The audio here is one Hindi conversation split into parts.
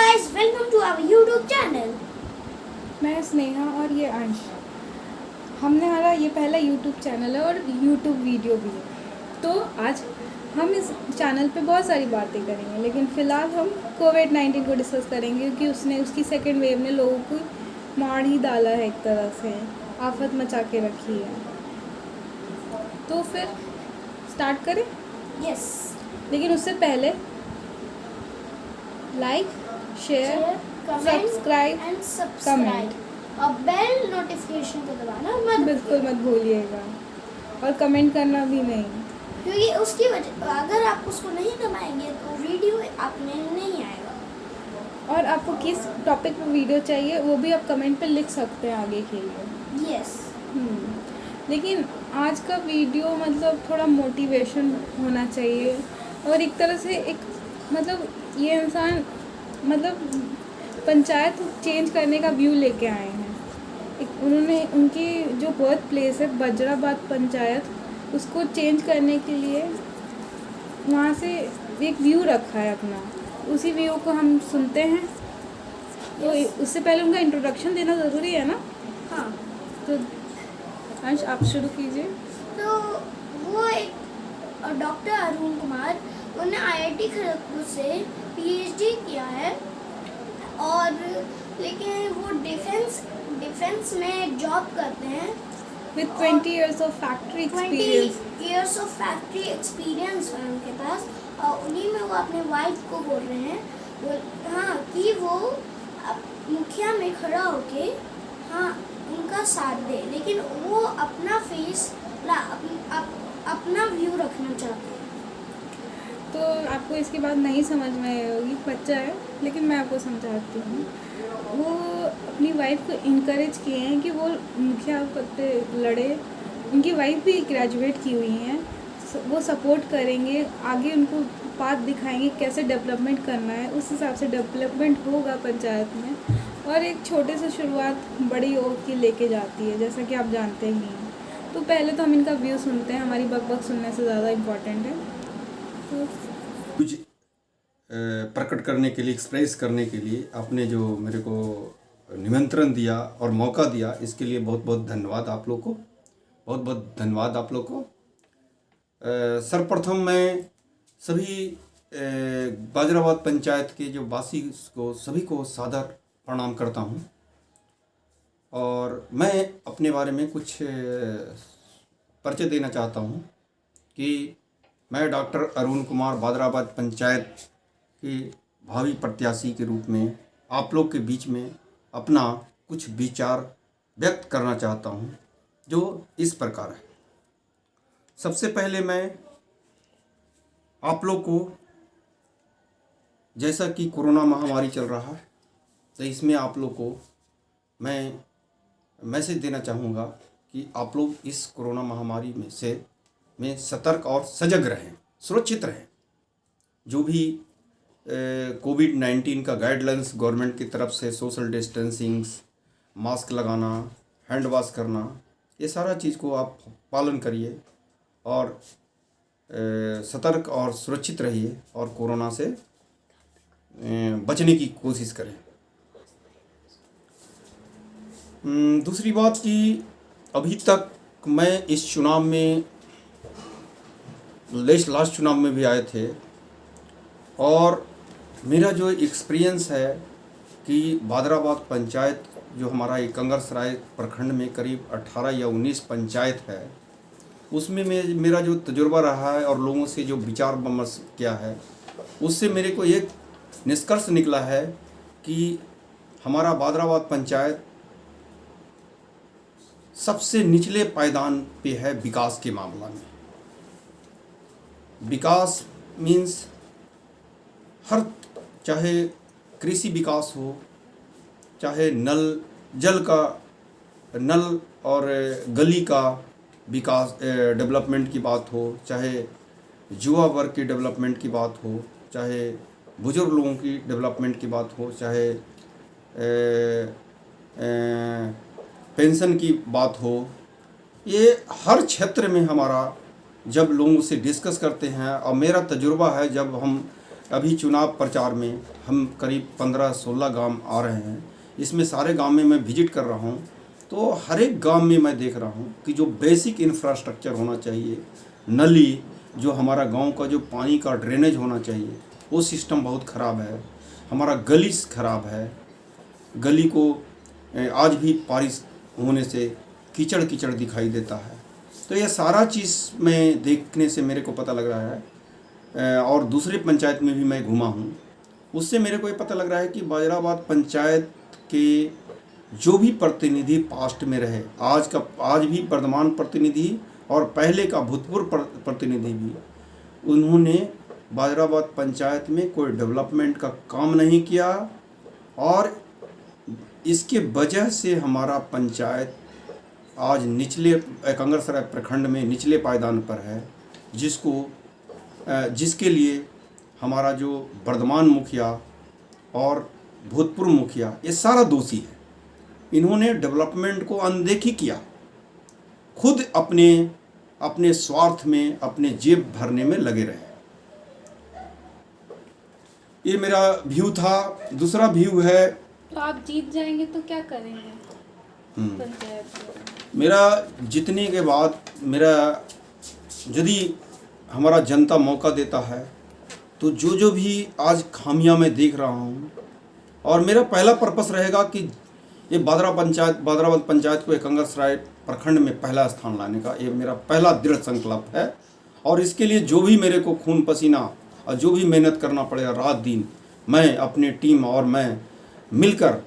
guys, welcome to our YouTube channel. मैं स्नेहा और ये अंश। हमने हमारा ये पहला YouTube चैनल है और YouTube वीडियो भी है। तो आज हम इस चैनल पे बहुत सारी बातें करेंगे, लेकिन फ़िलहाल हम कोविड-19 को डिस्कस करेंगे क्योंकि उसकी सेकेंड वेव ने लोगों को मार ही डाला है, एक तरह से आफत मचा के रखी है। तो फिर स्टार्ट करें? Yes. लेकिन उससे पहले like, share, comment subscribe and subscribe. comment। और बेल नोटिफिकेशन को दबाना मत बिल्कुल मत भूलिएगा, और कमेंट करना भी नहीं। क्योंकि उसकी वजह अगर आप उसको नहीं दबाएंगे तो वीडियो आप में नहीं आएगा। और आपको किस टॉपिक पर वीडियो चाहिए वो भी आप कमेंट पे लिख सकते हैं आगे के लिए। Yes. लेकिन आज का वीडियो मतलब थोड़ा मोटिवेशन होना चाहिए, और एक तरह से एक मतलब ये इंसान मतलब पंचायत चेंज करने का व्यू लेके आए हैं। उन्होंने उनकी जो बर्थ प्लेस है बजराबाद पंचायत, उसको चेंज करने के लिए वहाँ से एक व्यू रखा है अपना। उसी व्यू को हम सुनते हैं। तो उससे पहले उनका इंट्रोडक्शन देना ज़रूरी है ना। हाँ, तो अंश आप शुरू कीजिए। तो वो एक डॉक्टर अरुण कुमार, उन्होंने IIT खड़गपुर से PhD किया है, और लेकिन वो डिफेंस में जॉब करते हैं with 20 years of factory experience। 20 years of factory experience है उनके पास, और उन्हीं में वो अपने वाइफ को बोल रहे हैं हाँ कि वो मुखिया में खड़ा होके हाँ उनका साथ दे, लेकिन वो अपना फेस अपना व्यू रखना चाहते हैं। तो आपको इसकी बात नहीं समझ में आई होगी, बच्चा है, लेकिन मैं आपको समझाती हूँ। वो अपनी वाइफ को इनकरेज किए हैं कि वो मुखिया पद पे लड़े। उनकी वाइफ भी ग्रेजुएट की हुई हैं, वो सपोर्ट करेंगे, आगे उनको पाथ दिखाएंगे कैसे डेवलपमेंट करना है। उस हिसाब से डेवलपमेंट होगा पंचायत में, और एक छोटे से शुरुआत बड़ी ओर की लेके जाती है, जैसा कि आप जानते ही हैं। तो पहले तो हम इनका व्यू सुनते हैं, हमारी बकबक सुनने से ज़्यादा इम्पोर्टेंट है। तो कुछ प्रकट करने के लिए, एक्सप्रेस करने के लिए आपने जो मेरे को निमंत्रण दिया और मौका दिया, इसके लिए बहुत बहुत धन्यवाद आप लोग को, बहुत बहुत धन्यवाद आप लोग को। सर्वप्रथम मैं सभी बाजराबाद पंचायत के जो वासी को सभी को सादर प्रणाम करता हूँ, और मैं अपने बारे में कुछ परिचय देना चाहता हूँ कि मैं डॉक्टर अरुण कुमार बाजराबाद पंचायत के भावी प्रत्याशी के रूप में आप लोग के बीच में अपना कुछ विचार व्यक्त करना चाहता हूँ, जो इस प्रकार है। सबसे पहले मैं आप लोग को, जैसा कि कोरोना महामारी चल रहा है, तो इसमें आप लोग को मैं मैसेज देना चाहूँगा कि आप लोग इस कोरोना महामारी में सतर्क और सजग रहें, सुरक्षित रहें। जो भी कोविड-19 का गाइडलाइंस गवर्नमेंट की तरफ से, सोशल डिस्टेंसिंग, मास्क लगाना, हैंड वॉश करना, ये सारा चीज़ को आप पालन करिए और सतर्क और सुरक्षित रहिए, और कोरोना से बचने की कोशिश करें। दूसरी बात कि अभी तक मैं इस चुनाव में, लास्ट चुनाव में भी आए थे, और मेरा जो एक्सपीरियंस है कि बाजराबाद पंचायत जो हमारा एक कंगरसराय प्रखंड में करीब 18 या 19 पंचायत है, उसमें मेरा जो तजुर्बा रहा है और लोगों से जो विचार विमर्श किया है, उससे मेरे को एक निष्कर्ष निकला है कि हमारा बाजराबाद पंचायत सबसे निचले पायदान पे है विकास के मामला में। विकास मीन्स हर, चाहे कृषि विकास हो, चाहे जल का नल और गली का विकास डेवलपमेंट की बात हो, चाहे युवा वर्ग की डेवलपमेंट की बात हो, चाहे बुजुर्ग लोगों की डेवलपमेंट की बात हो, चाहे पेंशन की बात हो, ये हर क्षेत्र में हमारा जब लोगों से डिस्कस करते हैं, और मेरा तजुर्बा है जब हम अभी चुनाव प्रचार में हम करीब 15-16 गांव आ रहे हैं। इसमें सारे गांव में मैं विजिट कर रहा हूं, तो हर एक गांव में मैं देख रहा हूं कि जो बेसिक इंफ्रास्ट्रक्चर होना चाहिए, नली, जो हमारा गांव का जो पानी का ड्रेनेज होना चाहिए, वो सिस्टम बहुत ख़राब है। हमारा गली ख़राब है, गली को आज भी बारिश होने से कीचड़ कीचड़ दिखाई देता है। तो ये सारा चीज़ में देखने से मेरे को पता लग रहा है, और दूसरे पंचायत में भी मैं घूमा हूँ, उससे मेरे को ये पता लग रहा है कि बाजराबाद पंचायत के जो भी प्रतिनिधि पास्ट में रहे, आज भी वर्तमान प्रतिनिधि और पहले का भूतपूर्व प्रतिनिधि भी, उन्होंने बाजराबाद पंचायत में कोई डेवलपमेंट का काम नहीं किया, और इसके वजह से हमारा पंचायत आज निचले कंगरसराय प्रखंड में निचले पायदान पर है, जिसके लिए हमारा जो वर्तमान मुखिया और भूतपूर्व मुखिया ये सारा दोषी है। इन्होंने डेवलपमेंट को अनदेखी किया, खुद अपने स्वार्थ में, अपने जेब भरने में लगे रहे। ये मेरा व्यू था। दूसरा व्यू है, तो आप जीत जाएंगे तो क्या करेंगे पंचायत में? मेरा जीतने के बाद यदि हमारा जनता मौका देता है तो जो भी आज खामियां मैं देख रहा हूं, और मेरा पहला पर्पस रहेगा कि ये बाजराबाद पंचायत को कंगरसराय प्रखंड में पहला स्थान लाने का, ये मेरा पहला दृढ़ संकल्प है। और इसके लिए जो भी मेरे को खून पसीना और जो भी मेहनत करना पड़ेगा रात दिन, मैं अपनी टीम और मैं मिलकर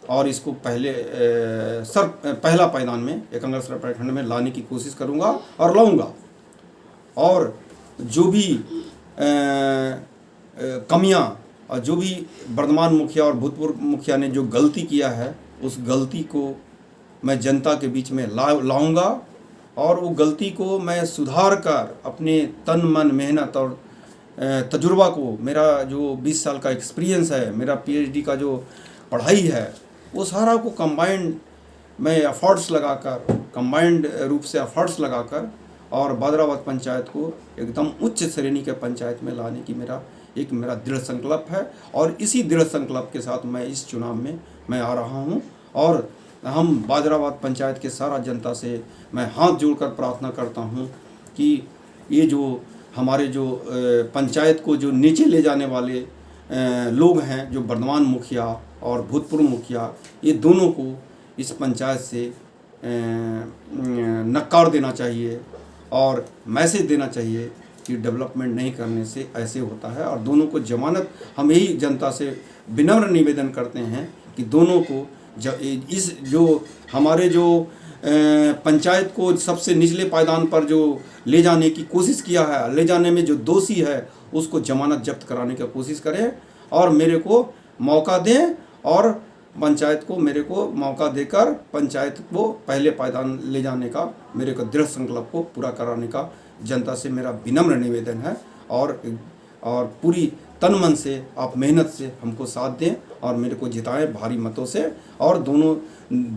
और इसको पहला पायदान में कंगरसराय प्रखंड में लाने की कोशिश करूंगा और लाऊंगा। और जो भी कमियां और जो भी वर्तमान मुखिया और भूतपूर्व मुखिया ने जो गलती किया है, उस गलती को मैं जनता के बीच में लाऊंगा, और वो गलती को मैं सुधार कर अपने तन मन मेहनत और तजुर्बा को, मेरा जो 20 साल का एक्सपीरियंस है, मेरा PhD का जो पढ़ाई है, वो सारा को कंबाइंड मैं एफर्ट्स लगाकर, कंबाइंड रूप से एफर्ट्स लगाकर और बाजराबाद पंचायत को एकदम उच्च श्रेणी के पंचायत में लाने की मेरा दृढ़ संकल्प है। और इसी दृढ़ संकल्प के साथ मैं इस चुनाव में मैं आ रहा हूं, और हम बाजराबाद पंचायत के सारा जनता से मैं हाथ जोड़कर प्रार्थना करता हूं कि ये जो हमारे जो पंचायत को जो नीचे ले जाने वाले लोग हैं, जो वर्तमान मुखिया और भूतपूर्व मुखिया, ये दोनों को इस पंचायत से नकार देना चाहिए और मैसेज देना चाहिए कि डेवलपमेंट नहीं करने से ऐसे होता है। और दोनों को जमानत, हम यही जनता से विनम्र निवेदन करते हैं कि दोनों को हमारे जो पंचायत को सबसे निचले पायदान पर जो ले जाने की कोशिश किया है, ले जाने में जो दोषी है, उसको जमानत जब्त कराने की कोशिश करें और मेरे को मौका दें, और पंचायत को मेरे को मौका देकर पंचायत को पहले पायदान ले जाने का मेरे को दृढ़ संकल्प को पूरा कराने का जनता से मेरा विनम्र निवेदन है। और पूरी तन मन से आप मेहनत से हमको साथ दें और मेरे को जिताएं भारी मतों से, और दोनों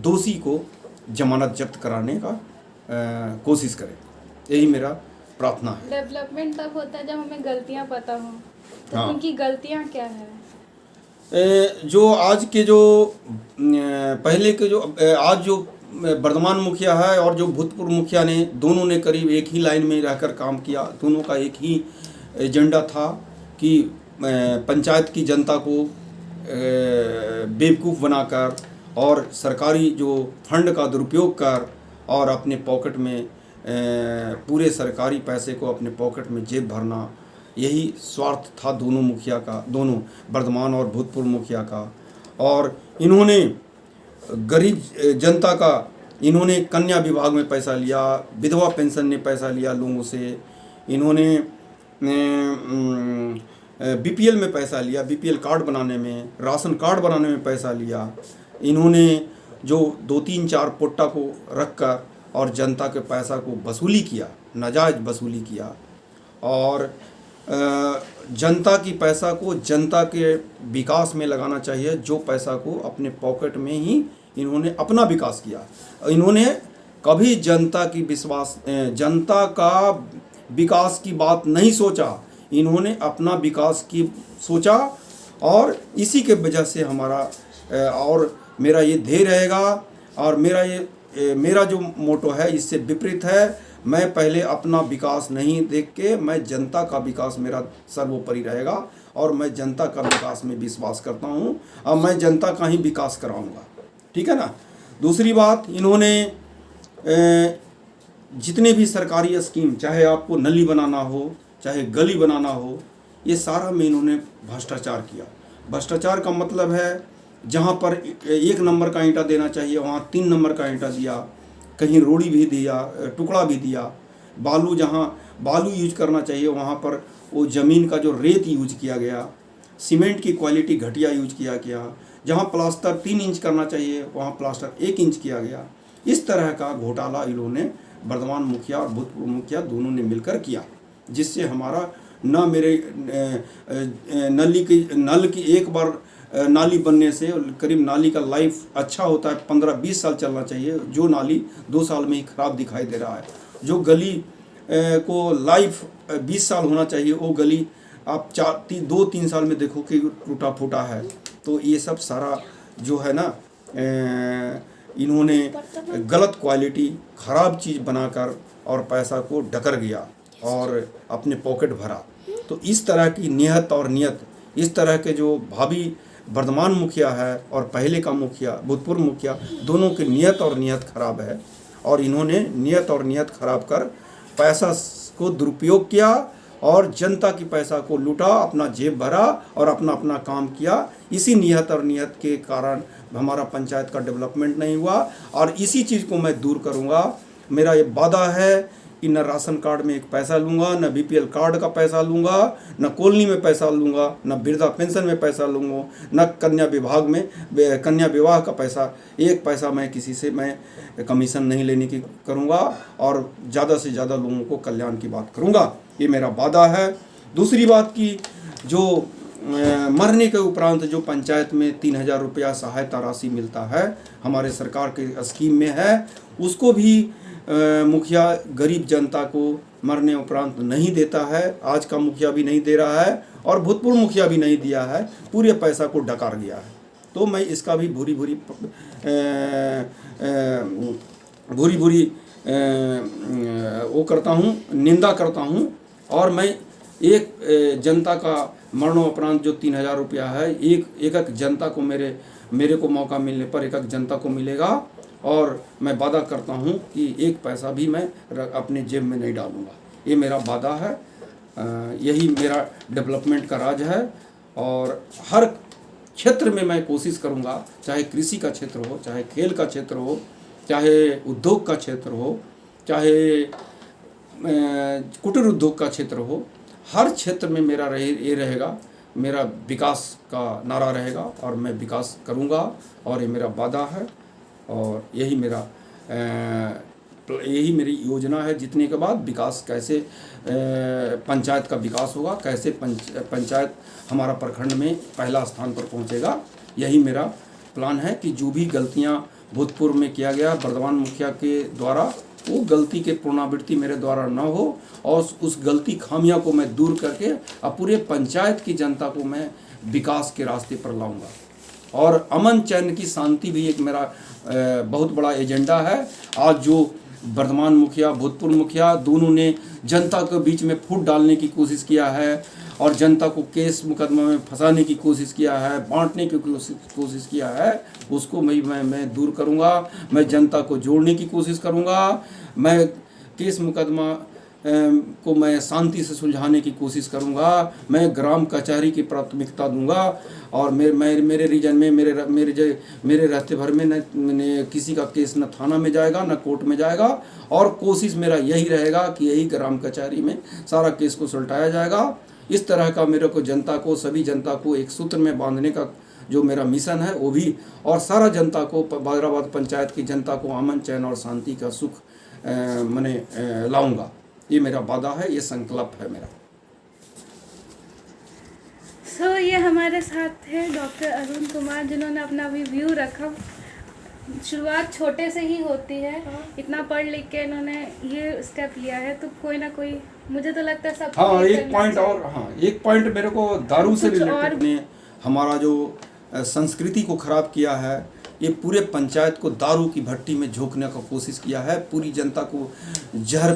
दोषी को जमानत जब्त कराने का कोशिश करें। यही मेरा प्रार्थना है। डेवलपमेंट तब होता है जब हमें गलतियां पता हो, तो हाँ। उनकी गलतियां क्या है? जो आज के जो पहले के जो आज जो वर्तमान मुखिया है और जो भूतपूर्व मुखिया ने, दोनों ने करीब एक ही लाइन में रहकर काम किया। दोनों का एक ही एजेंडा था कि पंचायत की जनता को बेवकूफ़ बनाकर और सरकारी जो फंड का दुरुपयोग कर और अपने पॉकेट में पूरे सरकारी पैसे को अपने पॉकेट में जेब भरना, यही स्वार्थ था दोनों मुखिया का, दोनों वर्तमान और भूतपूर्व मुखिया का। और इन्होंने गरीब जनता का, इन्होंने कन्या विभाग में पैसा लिया, विधवा पेंशन ने पैसा लिया लोगों से, इन्होंने BPL में पैसा लिया, BPL कार्ड बनाने में, राशन कार्ड बनाने में पैसा लिया। इन्होंने जो 2-3-4 पोट्टा को रखकर और जनता के पैसा को वसूली किया, नाजायज़ वसूली किया, और जनता की पैसा को जनता के विकास में लगाना चाहिए। जो पैसा को अपने पॉकेट में ही इन्होंने अपना विकास किया। इन्होंने कभी जनता का विकास की बात नहीं सोचा। इन्होंने अपना विकास की सोचा और इसी के वजह से हमारा और मेरा ये ध्येय रहेगा और मेरा जो मोटो है इससे विपरीत है। मैं पहले अपना विकास नहीं देख के मैं जनता का विकास मेरा सर्वोपरि रहेगा और मैं जनता का विकास में विश्वास करता हूँ और मैं जनता का ही विकास कराऊंगा। ठीक है ना। दूसरी बात, इन्होंने जितने भी सरकारी स्कीम, चाहे आपको नली बनाना हो चाहे गली बनाना हो, ये सारा में इन्होंने भ्रष्टाचार किया। भ्रष्टाचार का मतलब है जहाँ पर 1 नंबर का ईंटा देना चाहिए वहाँ 3 नंबर का ईंटा दिया, कहीं रोड़ी भी दिया, टुकड़ा भी दिया। बालू, जहाँ बालू यूज करना चाहिए वहाँ पर वो ज़मीन का जो रेत यूज किया गया। सीमेंट की क्वालिटी घटिया यूज किया गया। जहाँ प्लास्टर 3 इंच करना चाहिए वहाँ प्लास्टर 1 इंच किया गया। इस तरह का घोटाला इन्होंने वर्तमान मुखिया और भूतपूर्व मुखिया दोनों ने मिलकर किया, जिससे हमारा न मेरे नल की एक बार नाली बनने से करीब नाली का लाइफ अच्छा होता है, 15-20 साल चलना चाहिए, जो नाली 2 साल में ही ख़राब दिखाई दे रहा है। जो गली को लाइफ 20 साल होना चाहिए, वो गली आप 2-3 साल में देखो कि टूटा फूटा है। तो ये सब सारा जो है ना, इन्होंने गलत क्वालिटी, ख़राब चीज़ बनाकर और पैसा को डकर गया और अपने पॉकेट भरा। तो इस तरह की नियत और नियत, इस तरह के जो भावी वर्तमान मुखिया है और पहले का मुखिया, भूतपूर्व मुखिया, दोनों की नियत और नियत खराब है और इन्होंने नियत और नियत खराब कर पैसा को दुरुपयोग किया और जनता की पैसा को लूटा, अपना जेब भरा और अपना काम किया। इसी नियत और नियत के कारण हमारा पंचायत का डेवलपमेंट नहीं हुआ और इसी चीज़ को मैं दूर करूँगा। मेरा ये वादा है कि न राशन कार्ड में एक पैसा लूँगा, न बीपीएल कार्ड का पैसा लूँगा, न कॉलोनी में पैसा लूँगा, न वृद्धा पेंशन में पैसा लूँगा, न कन्या विभाग में कन्या विवाह का पैसा, एक पैसा मैं किसी से मैं कमीशन नहीं लेने की करूँगा और ज़्यादा से ज़्यादा लोगों को कल्याण की बात करूँगा। ये मेरा वादा है। दूसरी बात की, जो मरने के उपरांत जो पंचायत में 3000 रुपया सहायता राशि मिलता है, हमारे सरकार के स्कीम में है, उसको भी मुखिया गरीब जनता को मरने उपरांत नहीं देता है। आज का मुखिया भी नहीं दे रहा है और भूतपूर्व मुखिया भी नहीं दिया है, पूरे पैसा को डकार गया है। तो मैं इसका भी भूरी वो करता हूँ, निंदा करता हूँ। और मैं एक जनता का मरणोपरांत जो 3000 रुपया है, एक जनता को मेरे को मौका मिलने पर एक जनता को मिलेगा और मैं वादा करता हूँ कि एक पैसा भी मैं अपने जेब में नहीं डालूँगा। ये मेरा वादा है। यही मेरा डेवलपमेंट का राज है और हर क्षेत्र में मैं कोशिश करूँगा, चाहे कृषि का क्षेत्र हो, चाहे खेल का क्षेत्र हो, चाहे उद्योग का क्षेत्र हो, चाहे कुटीर उद्योग का क्षेत्र हो, हर क्षेत्र में मेरा ये रहेगा, मेरा विकास का नारा रहेगा और मैं विकास करूँगा और ये मेरा वादा है। और यही मेरी योजना है। जीतने के बाद विकास कैसे पंचायत का विकास होगा, कैसे पंचायत हमारा प्रखंड में पहला स्थान पर पहुंचेगा, यही मेरा प्लान है कि जो भी गलतियां भूतपूर्व में किया गया वर्तमान मुखिया के द्वारा, वो गलती के पुनरावृत्ति मेरे द्वारा न हो और उस गलती खामियां को मैं दूर करके अब पूरे पंचायत की जनता को मैं विकास के रास्ते पर लाऊंगा। और अमन चैन की शांति भी एक मेरा बहुत बड़ा एजेंडा है। आज जो वर्तमान मुखिया भूतपूर्व मुखिया दोनों ने जनता के बीच में फूट डालने की कोशिश किया है और जनता को केस मुकदमा में फंसाने की कोशिश किया है, बांटने की कोशिश किया है, उसको मैं दूर करूंगा। मैं जनता को जोड़ने की कोशिश करूंगा। मैं केस मुकदमा को मैं शांति से सुलझाने की कोशिश करूंगा। मैं ग्राम कचहरी की प्राथमिकता दूंगा और मेरे रीजन में मेरे रहते भर में न किसी का केस न थाना में जाएगा न कोर्ट में जाएगा और कोशिश मेरा यही रहेगा कि यही ग्राम कचहरी में सारा केस को सुलझाया जाएगा। इस तरह का मेरे को जनता को, सभी जनता को एक सूत्र में बांधने का जो मेरा मिशन है वो भी, और सारा जनता को, बादराबाद पंचायत की जनता को अमन चैन और शांति का सुख लाऊंगा। ये मेरा वादा है, ये संकल्प है मेरा। ये हमारे साथ है डॉक्टर अरुण कुमार, जिन्होंने अपना भी व्यू रखा। शुरुआत छोटे से ही होती है, इतना पढ़ लिख के इन्होंने ये स्टेप लिया है, तो कोई ना कोई मुझे तो लगता है सब हाँ एक पॉइंट और, हाँ एक पॉइंट मेरे को दारू से कुछ और- रिलेटेड ने हमारा जो संस्कृति को खराब किया है, ये पूरे पंचायत को दारू की भट्टी में झोंकने का कोशिश किया है। पूरी जनता को जहर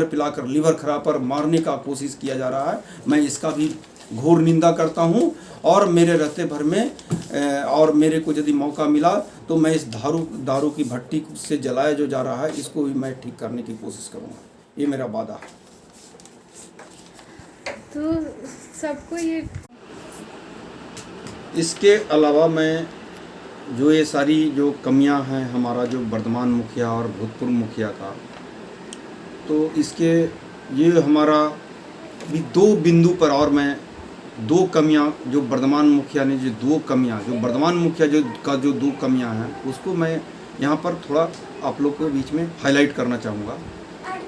पिलाकर लिवर खराब पर मारने का कोशिश किया जा रहा है। मैं इसका भी घोर निंदा करता हूँ और मेरे रहते भर में और मेरे को यदि मौका मिला तो मैं इस दारू की भट्टी से जलाया जो जा रहा है इसको भी मैं ठीक करने की कोशिश करूँगा, ये मेरा वादा है। तो सबको ये इसके अलावा मैं जो ये सारी जो कमियां हैं हमारा जो वर्तमान मुखिया और भूतपूर्व मुखिया का, तो इसके ये हमारा भी 2 बिंदु पर और मैं 2 कमियां जो वर्तमान मुखिया ने जो 2 कमियां जो वर्तमान मुखिया जो 2 कमियां हैं उसको मैं यहाँ पर थोड़ा आप लोग के बीच में हाईलाइट करना चाहूँगा।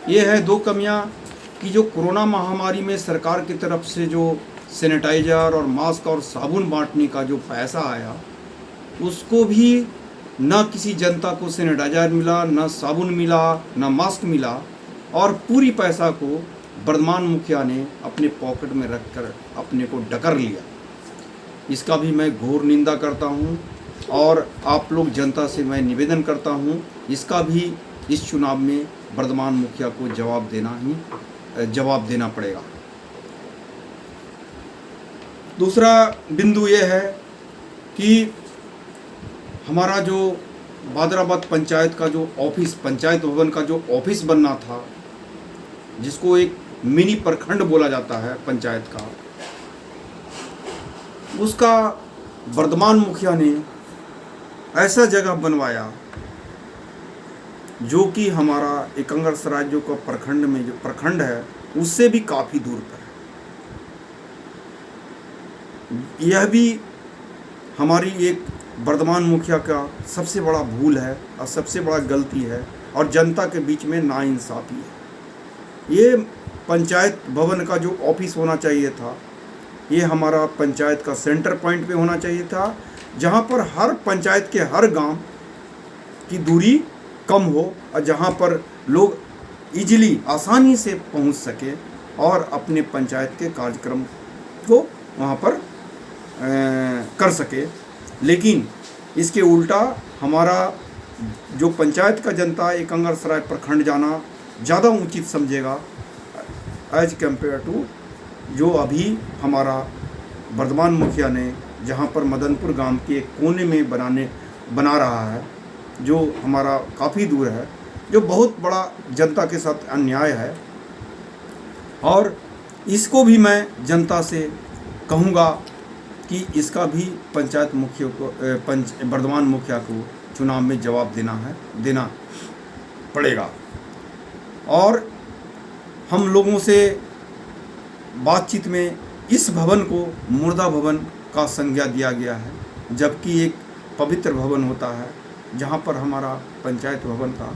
ये है 2 कमियां कि जो कोरोना महामारी में सरकार की तरफ से जो सैनिटाइज़र और मास्क और साबुन बांटने का जो पैसा आया उसको भी न किसी जनता को सैनिटाइज़र मिला, न साबुन मिला, न मास्क मिला और पूरी पैसा को वर्तमान मुखिया ने अपने पॉकेट में रखकर अपने को डकर लिया। इसका भी मैं घोर निंदा करता हूं और आप लोग जनता से मैं निवेदन करता हूं, इसका भी इस चुनाव में वर्तमान मुखिया को जवाब देना पड़ेगा। दूसरा बिंदु ये है कि हमारा जो बादराबाद पंचायत का जो ऑफिस, पंचायत भवन का जो ऑफिस बनना था, जिसको एक मिनी प्रखंड बोला जाता है पंचायत का, उसका वर्तमान मुखिया ने ऐसा जगह बनवाया जो कि हमारा एकंगरसराय जो का प्रखंड में जो प्रखंड है उससे भी काफ़ी दूर पर है। यह भी हमारी एक वर्तमान मुखिया का सबसे बड़ा भूल है और सबसे बड़ा गलती है और जनता के बीच में नाइंसाफ़ी है। ये पंचायत भवन का जो ऑफिस होना चाहिए था, ये हमारा पंचायत का सेंटर पॉइंट पे होना चाहिए था, जहाँ पर हर पंचायत के हर गांव की दूरी कम हो और जहाँ पर लोग इजीली आसानी से पहुँच सके और अपने पंचायत के कार्यक्रम को वहाँ पर कर सके। लेकिन इसके उल्टा हमारा जो पंचायत का जनता एकंगरसराय प्रखंड जाना ज़्यादा उचित समझेगा एज कम्पेयर टू जो अभी हमारा वर्तमान मुखिया ने जहाँ पर मदनपुर गांव के एक कोने में बना रहा है, जो हमारा काफ़ी दूर है, जो बहुत बड़ा जनता के साथ अन्याय है। और इसको भी मैं जनता से कहूँगा कि इसका भी पंचायत मुखिया को वर्तमान मुखिया को चुनाव में जवाब देना पड़ेगा। और हम लोगों से बातचीत में इस भवन को मुर्दा भवन का संज्ञा दिया गया है, जबकि एक पवित्र भवन होता है जहाँ पर हमारा पंचायत भवन का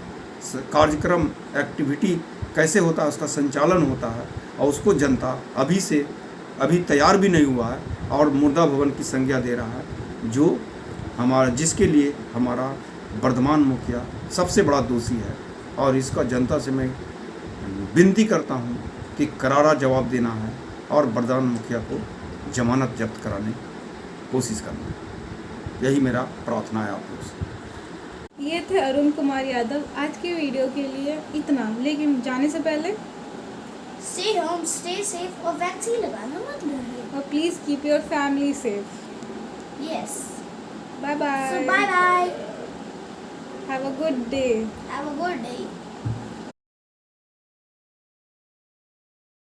कार्यक्रम एक्टिविटी कैसे होता है उसका संचालन होता है और उसको जनता अभी तैयार भी नहीं हुआ है और मुर्दा भवन की संज्ञा दे रहा है, जो जिसके लिए हमारा वर्तमान मुखिया सबसे बड़ा दोषी है। और इसका जनता से मैं विनती करता हूं कि करारा जवाब देना है और वर्तमान मुखिया को जमानत जब्त कराने की कोशिश करना है। यही मेरा प्रार्थना है आप लोग से। ये थे अरुण कुमार यादव। आज के वीडियो के लिए इतना, लेकिन जाने से पहले स्टे होम, स्टे सेफ और वैक्सीन लगाना मत भूलिए। और please keep your family safe. Yes, bye bye. so bye bye, have a good day. have a good day.